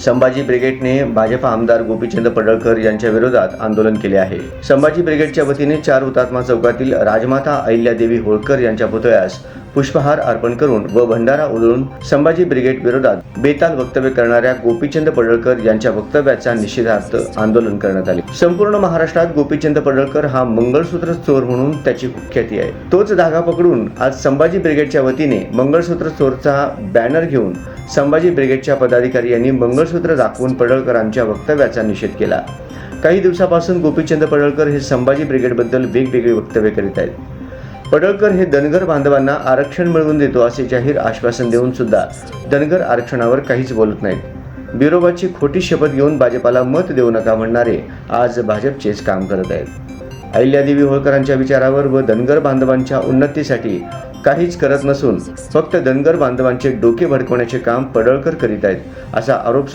संभाजी ब्रिगेडने भाजप आमदार गोपीचंद पडळकर यांच्या विरोधात आंदोलन केले आहे। संभाजी ब्रिगेडच्या वतीने 4 हुतात्मा चौकातील राजमाता अहिल्यादेवी होळकर यांच्या पुतळ्यास पुष्पहार अर्पण करून व भंडारा उधळून संभाजी ब्रिगेड विरोधात बेताल वक्तव्य करणाऱ्या गोपीचंद पडळकर यांच्या वक्तव्याचा निषेधार्थ आंदोलन करण्यात आले। संपूर्ण महाराष्ट्रात गोपीचंद पडळकर हा मंगळसूत्र चोर म्हणून त्याची कुख्याती आहे। तोच धागा पकडून आज संभाजी ब्रिगेडच्या वतीने मंगळसूत्र चोरचा बॅनर घेऊन संभाजी ब्रिगेडच्या पदाधिकारी यांनी मंगळसूत्र दाखवून पडळकरांच्या वक्तव्याचा निषेध केला। काही दिवसापासून गोपीचंद पडळकर हे संभाजी ब्रिगेडबद्दल वेगवेगळे वक्तव्य करीत आहेत। पडळकर हे धनगर बांधवांना आरक्षण मिळवून देतो असे जाहीर आश्वासन देऊन सुद्धा धनगर आरक्षणावर काहीच बोलत नाहीत। बिरोबाची खोटी शपथ घेऊन भाजपाला मत देऊ नका म्हणणारे आज भाजपचेच काम करत आहेत। अहिल्यादेवी होळकरांच्या विचारावर व धनगर बांधवांच्या उन्नतीसाठी काहीच करत नसून फक्त धनगर बांधवांचे डोके भडकवण्याचे काम पडळकर करीत आहेत असा आरोप